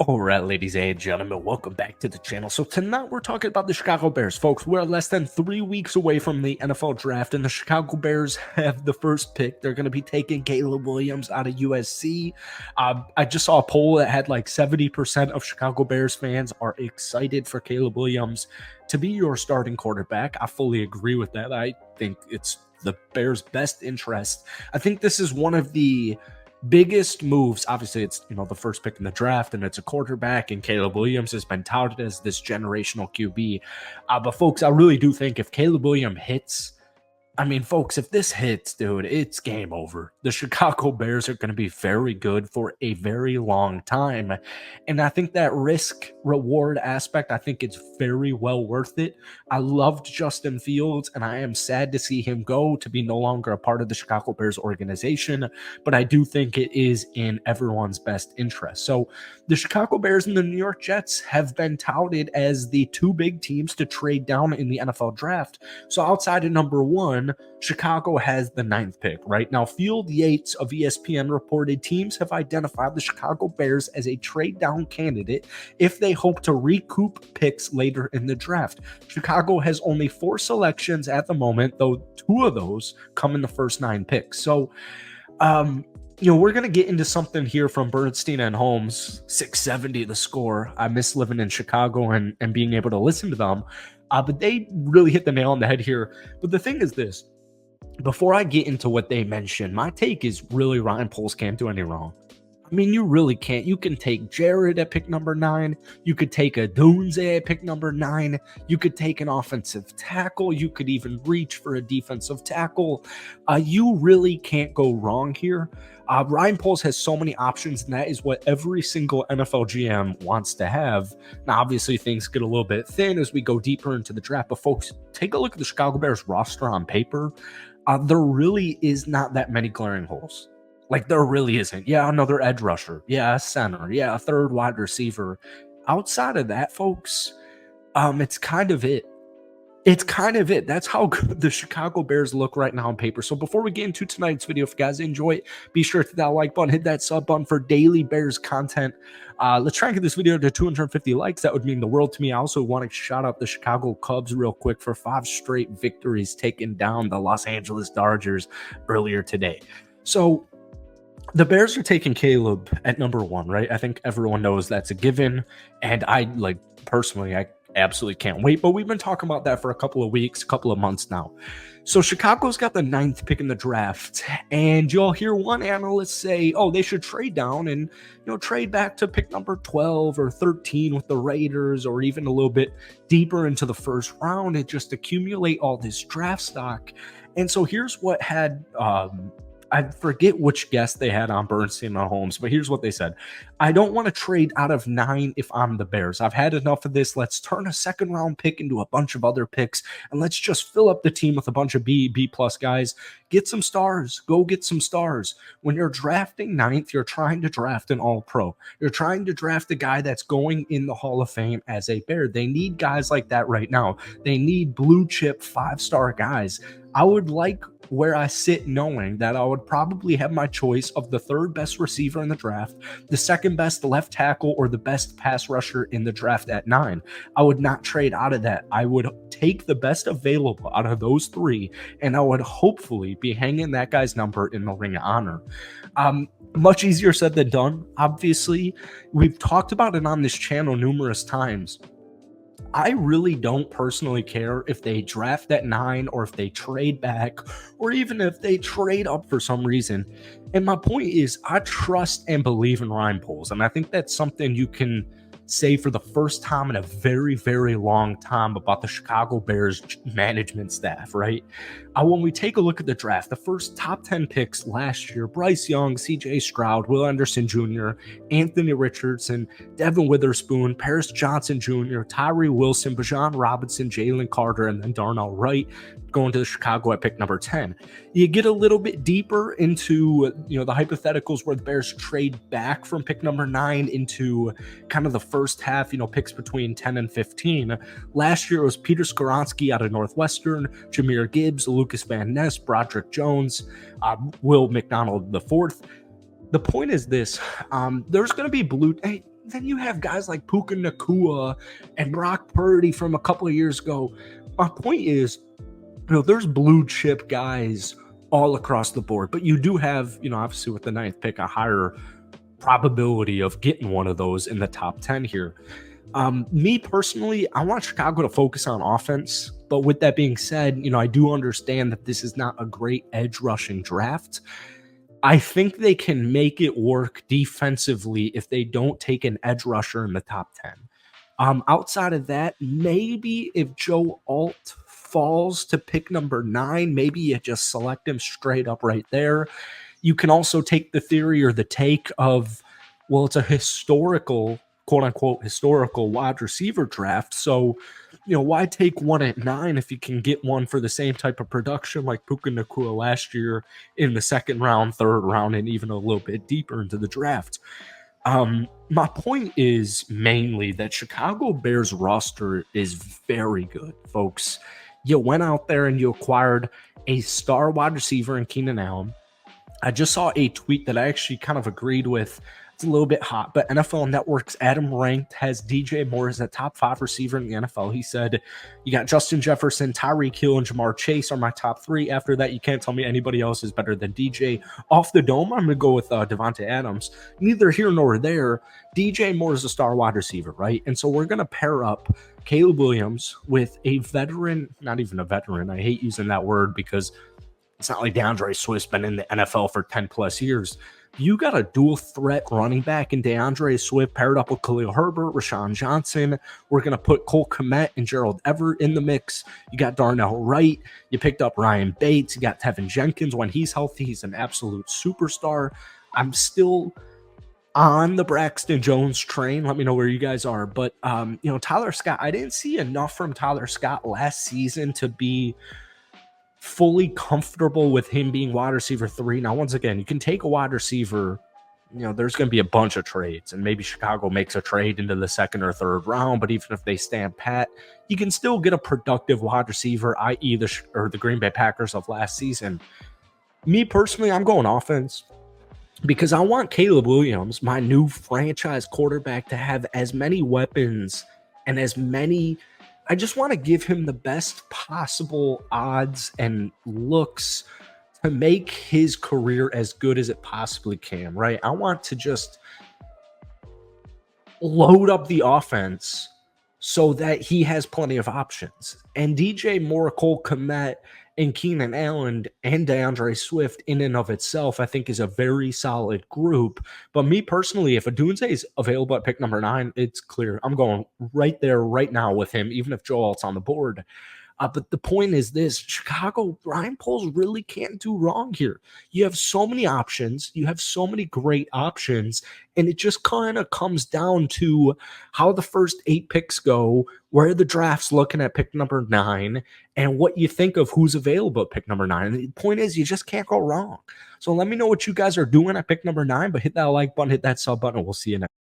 All right, ladies and gentlemen, welcome back to the channel. So tonight we're talking about the Chicago Bears, folks. We're less than 3 weeks away from the NFL draft, and the Chicago Bears have the first pick. They're going to be taking Caleb Williams out of USC. I just saw a poll that had like 70% of Chicago Bears fans are excited for Caleb Williams to be your starting quarterback. I fully agree with that. I think it's the Bears' best interest. I think this is one of the biggest moves. Obviously, it's the first pick in the draft, and it's a quarterback, and Caleb Williams has been touted as this generational QB. But folks, I really do think if Caleb Williams hits, folks, if this hits, dude, it's game over. The Chicago Bears are going to be very good for a very long time. And I think that risk reward aspect, I think it's very well worth it. I loved Justin Fields, and I am sad to see him go to be no longer a part of the Chicago Bears organization. But I do think it is in everyone's best interest. So the Chicago Bears and the New York Jets have been touted as the two big teams to trade down in the NFL draft. So outside of number one, Chicago has the 9th pick. Right now, Field Yates of ESPN reported teams have identified the Chicago Bears as a trade down candidate if they hope to recoup picks later in the draft. Chicago has only 4 selections at the moment, though 2 of those come in the first 9 picks. So, we're going to get into something here from Bernstein and Holmes, 670 the score. I miss living in Chicago and being able to listen to them. But they really hit the nail on the head here. But the thing is this, before I get into what they mentioned, my take is really Ryan Poles can't do any wrong. You really can't. You can take Jared at pick number 9. You could take a Dunze at pick number 9. You could take an offensive tackle. You could even reach for a defensive tackle. You really can't go wrong here. Ryan Poles has so many options, and that is what every single NFL GM wants to have. Now, obviously, things get a little bit thin as we go deeper into the draft, but folks, take a look at the Chicago Bears roster on paper. There really is not that many glaring holes. Like, there really isn't. Yeah, another edge rusher. Yeah, a center. Yeah, a third wide receiver. Outside of that, folks, it's kind of it. It's kind of it. That's how good the Chicago Bears look right now on paper. So before we get into tonight's video, if you guys enjoy it, be sure to hit that like button, hit that sub button for daily Bears content. Let's try and get this video to 250 likes. That would mean the world to me. I also want to shout out the Chicago Cubs real quick for 5 straight victories taking down the Los Angeles Dodgers earlier today. So the Bears are taking Caleb at number 1, right? I think everyone knows that's a given. And I personally, I absolutely can't wait. But we've been talking about that for a couple of weeks, a couple of months now. So Chicago's got the 9th pick in the draft. And you'll hear one analyst say, oh, they should trade down and, trade back to pick number 12 or 13 with the Raiders, or even a little bit deeper into the first round and just accumulate all this draft stock. And so here's what had, I forget which guest they had on Bernstein and Holmes, but here's what they said. I don't want to trade out of 9 if I'm the Bears. I've had enough of this. Let's turn a second round pick into a bunch of other picks, and let's just fill up the team with a bunch of B+ guys. Get some stars. Go get some stars. When you're drafting 9th, you're trying to draft an all-pro. You're trying to draft a guy that's going in the Hall of Fame as a Bear. They need guys like that right now. They need blue chip 5-star guys. I would like where I sit knowing that I would probably have my choice of the 3rd best receiver in the draft, the 2nd best left tackle, or the best pass rusher in the draft at 9. I would not trade out of that. I would take the best available out of those 3, and I would hopefully be hanging that guy's number in the Ring of Honor. Much easier said than done. Obviously, we've talked about it on this channel numerous times. I really don't personally care if they draft at 9 or if they trade back or even if they trade up for some reason. And my point is, I trust and believe in Ryan Poles. And I think that's something you can say for the first time in a very, very long time about the Chicago Bears management staff, right? When we take a look at the draft, the first top 10 picks last year, Bryce Young, CJ Stroud, Will Anderson Jr., Anthony Richardson, Devin Witherspoon, Paris Johnson Jr., Tyree Wilson, Bijan Robinson, Jalen Carter, and then Darnell Wright going to the Chicago at pick number 10. You get a little bit deeper into, the hypotheticals where the Bears trade back from pick number 9 into kind of the first half, picks between 10 and 15. Last year it was Peter Skoronski out of Northwestern, Jahmyr Gibbs, Lucas Van Ness, Broderick Jones, Will McDonald IV. The point is this, there's going to be then you have guys like Puka Nakua and Brock Purdy from a couple of years ago. My point is, there's blue chip guys all across the board, but you do have, obviously with the ninth pick, a higher probability of getting one of those in the top 10 here. Me personally, I want Chicago to focus on offense. But with that being said, I do understand that this is not a great edge rushing draft. I think they can make it work defensively if they don't take an edge rusher in the top 10. Outside of that, maybe if Joe Alt falls to pick number 9, maybe you just select him straight up right there. You can also take the theory or the take of, well, it's a historical, quote unquote, historical wide receiver draft. So, why take one at 9 if you can get one for the same type of production like Puka Nakua last year in the second round, third round, and even a little bit deeper into the draft? My point is mainly that Chicago Bears roster is very good, folks. You went out there and you acquired a star wide receiver in Keenan Allen. I just saw a tweet that I actually kind of agreed with. It's a little bit hot, but NFL Network's Adam Ranked has DJ Moore as a top 5 receiver in the NFL. He said, you got Justin Jefferson, Tyreek Hill, and Jamar Chase are my top 3. After that, you can't tell me anybody else is better than DJ. Off the dome, I'm going to go with Devontae Adams. Neither here nor there. DJ Moore is a star wide receiver, right? And so we're going to pair up Caleb Williams with a veteran, not even a veteran. I hate using that word because it's not like DeAndre Swift's been in the NFL for 10 plus years. You got a dual threat running back in DeAndre Swift paired up with Khalil Herbert, Rashawn Johnson. We're going to put Cole Kmet and Gerald Everett in the mix. You got Darnell Wright. You picked up Ryan Bates. You got Tevin Jenkins. When he's healthy, he's an absolute superstar. I'm still on the Braxton Jones train. Let me know where you guys are. But, Tyler Scott, I didn't see enough from Tyler Scott last season to be fully comfortable with him being wide receiver 3. Now, once again, you can take a wide receiver, there's going to be a bunch of trades, and maybe Chicago makes a trade into the second or third round, but even if they stand pat, you can still get a productive wide receiver, i.e. the Green Bay Packers of last season. Me personally, I'm going offense because I want Caleb Williams, my new franchise quarterback, to have as many weapons and I just want to give him the best possible odds and looks to make his career as good as it possibly can, right? I want to just load up the offense so that he has plenty of options. And DJ Moore, Cole Kmet, and Keenan Allen and DeAndre Swift in and of itself, I think, is a very solid group. But me personally, if Odunze is available at pick number 9, it's clear. I'm going right there right now with him, even if Joe Alt's on the board. But the point is this: Chicago, Ryan Poles really can't do wrong here. You have so many options. You have so many great options. And it just kind of comes down to how the first 8 picks go, where the draft's looking at pick number 9, and what you think of who's available at pick number 9. And the point is, you just can't go wrong. So let me know what you guys are doing at pick number 9, but hit that like button, hit that sub button, and we'll see you next.